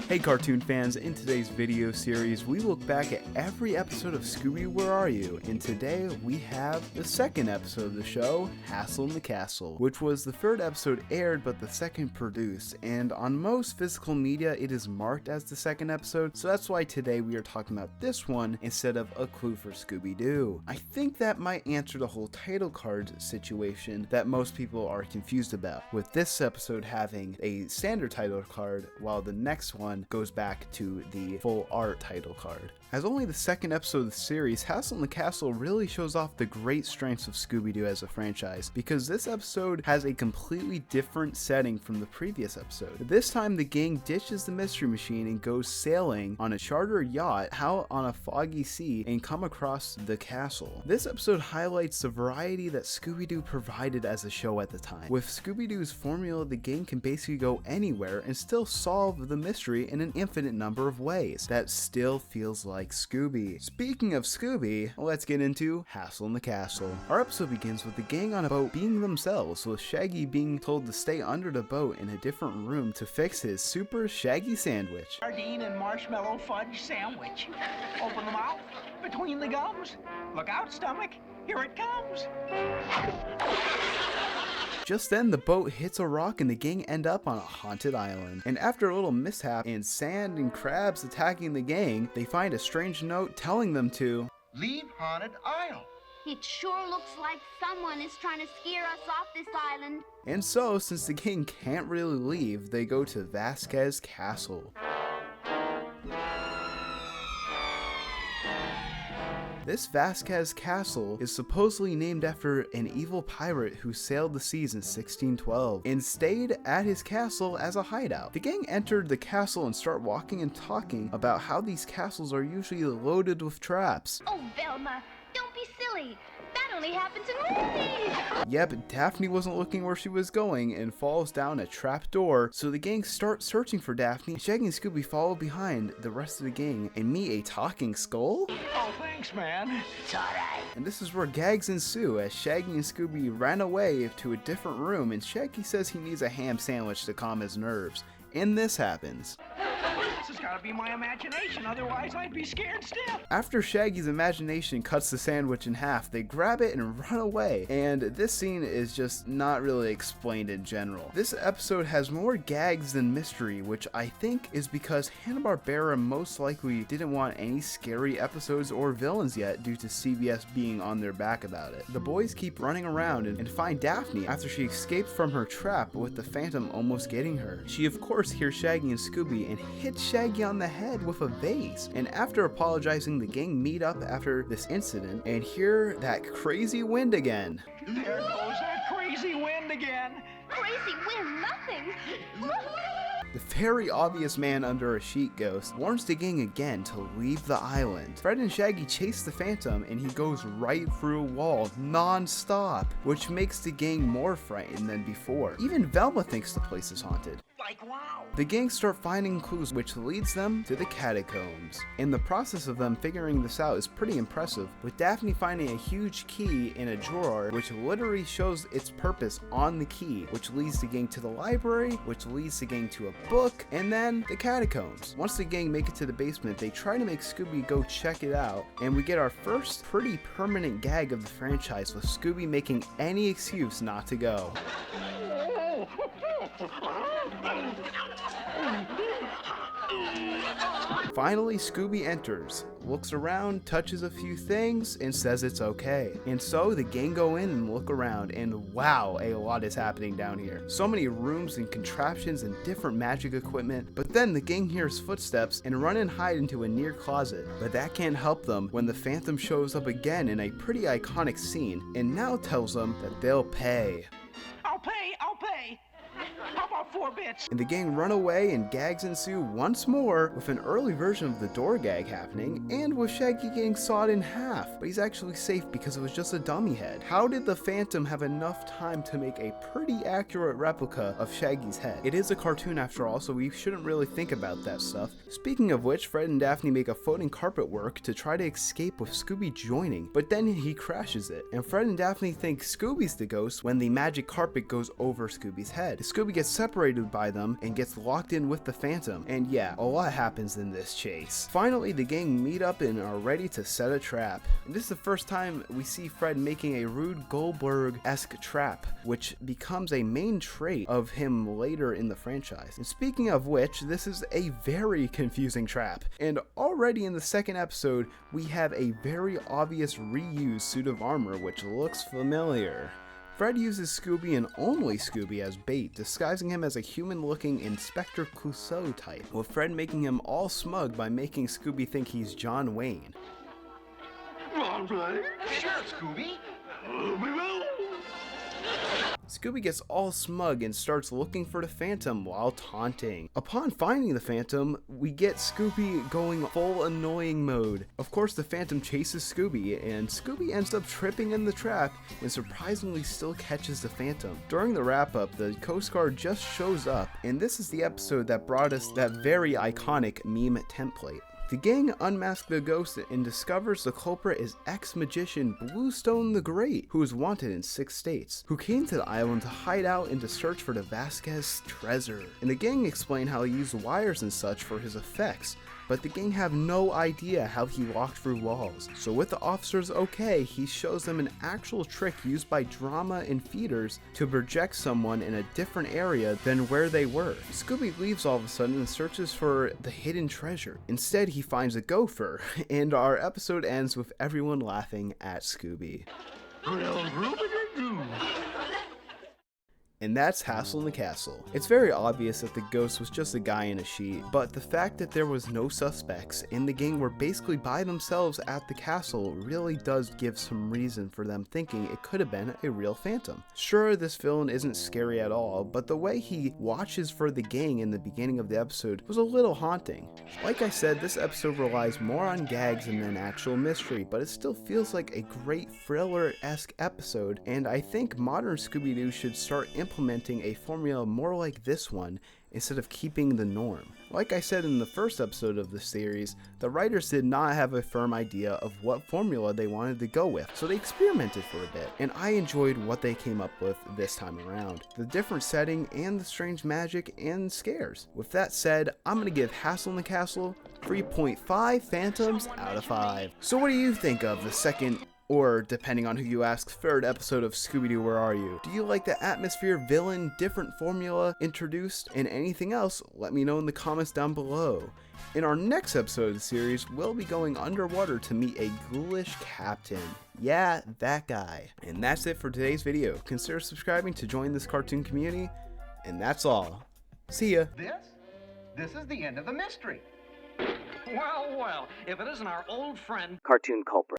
Hey cartoon fans, in today's video series we look back at every episode of Scooby Where Are You, and today we have the second episode of the show, Hassle in the Castle, which was the third episode aired but the second produced, and on most physical media it is marked as the second episode, so that's why today we are talking about this one instead of A Clue for Scooby-Doo. I think that might answer the whole title card situation that most people are confused about, with this episode having a standard title card while the next one goes back to the full art title card. As only the second episode of the series, Hassle in the Castle really shows off the great strengths of Scooby-Doo as a franchise, because this episode has a completely different setting from the previous episode. This time the gang ditches the mystery machine and goes sailing on a charter yacht out on a foggy sea and come across the castle. This episode highlights the variety that Scooby-Doo provided as a show at the time. With Scooby-Doo's formula, the gang can basically go anywhere and still solve the mystery in an infinite number of ways. That still feels like Scooby. Speaking of Scooby, let's get into Hassle in the Castle. Our episode begins with the gang on a boat being themselves, with Shaggy being told to stay under the boat in a different room to fix his super shaggy sandwich. Sardine and marshmallow fudge sandwich. Open the mouth, between the gums. Look out, stomach, here it comes. Just then, the boat hits a rock and the gang end up on a haunted island. And after a little mishap and sand and crabs attacking the gang, they find a strange note telling them to leave haunted isle. It sure looks like someone is trying to scare us off this island. And so, since the gang can't really leave, they go to Vasquez Castle. This Vasquez Castle is supposedly named after an evil pirate who sailed the seas in 1612 and stayed at his castle as a hideout. The gang entered the castle and start walking and talking about how these castles are usually loaded with traps. Oh, Velma, don't be silly. That only happens in movies. Yep, Daphne wasn't looking where she was going and falls down a trap door, so the gang start searching for Daphne. Shaggy and Scooby follow behind the rest of the gang and meet a talking skull. Oh, thanks, man. It's alright. And this is where gags ensue as Shaggy and Scooby ran away to a different room, and Shaggy says he needs a ham sandwich to calm his nerves. And this happens. This has got to be my imagination, otherwise I'd be scared stiff. After Shaggy's imagination cuts the sandwich in half, they grab it and run away, and this scene is just not really explained in general. This episode has more gags than mystery, which I think is because Hanna-Barbera most likely didn't want any scary episodes or villains yet due to CBS being on their back about it. The boys keep running around and find Daphne after she escapes from her trap with the Phantom almost getting her. She of course hears Shaggy and Scooby and hits Shaggy on the head with a vase, and after apologizing, the gang meet up after this incident and hear that crazy wind again. There goes that crazy wind again. Crazy wind, nothing. The very obvious man under a sheet ghost warns the gang again to leave the island. Fred and Shaggy chase the Phantom and he goes right through a wall non-stop, which makes the gang more frightened than before. Even Velma thinks the place is haunted. Like, wow. The gang start finding clues, which leads them to the catacombs. And the process of them figuring this out is pretty impressive, with Daphne finding a huge key in a drawer, which literally shows its purpose on the key, which leads the gang to the library, which leads the gang to a book, and then the catacombs. Once the gang make it to the basement, they try to make Scooby go check it out, and we get our first pretty permanent gag of the franchise, with Scooby making any excuse not to go. Finally, Scooby enters, looks around, touches a few things, and says it's okay. And so the gang go in and look around, and wow, a lot is happening down here. So many rooms and contraptions and different magic equipment, but then the gang hears footsteps and run and hide into a near closet. But that can't help them when the Phantom shows up again in a pretty iconic scene, and now tells them that they'll pay. I'll pay. How about 4 bits? And the gang run away and gags ensue once more, with an early version of the door gag happening, and with Shaggy getting sawed in half, but he's actually safe because it was just a dummy head. How did the Phantom have enough time to make a pretty accurate replica of Shaggy's head? It is a cartoon after all, so we shouldn't really think about that stuff. Speaking of which, Fred and Daphne make a floating carpet work to try to escape with Scooby joining, but then he crashes it, and Fred and Daphne think Scooby's the ghost when the magic carpet goes over Scooby's head. Scooby gets separated separated by them and gets locked in with the Phantom. And yeah, a lot happens in this chase. Finally, the gang meet up and are ready to set a trap. And this is the first time we see Fred making a Rube Goldberg-esque trap, which becomes a main trait of him later in the franchise. And speaking of which, this is a very confusing trap. And already in the second episode, we have a very obvious reused suit of armor, which looks familiar. Fred uses Scooby and only Scooby as bait, disguising him as a human-looking Inspector Clouseau type, with Fred making him all smug by making Scooby think he's John Wayne. Sure, Scooby. Scooby gets all smug and starts looking for the Phantom while taunting. Upon finding the Phantom, we get Scooby going full annoying mode. Of course, the Phantom chases Scooby, and Scooby ends up tripping in the trap and surprisingly still catches the Phantom. During the wrap-up, the Coast Guard just shows up, and this is the episode that brought us that very iconic meme template. The gang unmasks the ghost and discovers the culprit is ex-magician Bluestone the Great, who is wanted in 6 states, who came to the island to hide out and to search for the Vasquez treasure. And the gang explain how he used wires and such for his effects, but the gang have no idea how he walked through walls. So with the officers okay, he shows them an actual trick used by drama and feeders to project someone in a different area than where they were. Scooby leaves all of a sudden and searches for the hidden treasure. Instead, he finds a gopher, and our episode ends with everyone laughing at Scooby. And that's Hassle in the Castle. It's very obvious that the ghost was just a guy in a sheet, but the fact that there was no suspects and the gang were basically by themselves at the castle really does give some reason for them thinking it could have been a real Phantom. Sure, this villain isn't scary at all, but the way he watches for the gang in the beginning of the episode was a little haunting. Like I said, this episode relies more on gags than an actual mystery, but it still feels like a great thriller-esque episode, and I think modern Scooby-Doo should start implementing a formula more like this one instead of keeping the norm. Like I said in the first episode of the series, the writers did not have a firm idea of what formula they wanted to go with, so they experimented for a bit, and I enjoyed what they came up with this time around. The different setting and the strange magic and scares. With that said, I'm gonna give Hassle in the Castle 3.5 Phantoms out of 5. So what do you think of the second, or depending on who you ask, third episode of Scooby-Doo Where Are You? Do you like the atmosphere, villain, different formula introduced, and anything else? Let me know in the comments down below. In our next episode of the series, we'll be going underwater to meet a ghoulish captain. Yeah, that guy. And that's it for today's video. Consider subscribing to join this cartoon community, and that's all. See ya. This is the end of the mystery. Well, well, if it isn't our old friend Cartoon culprit.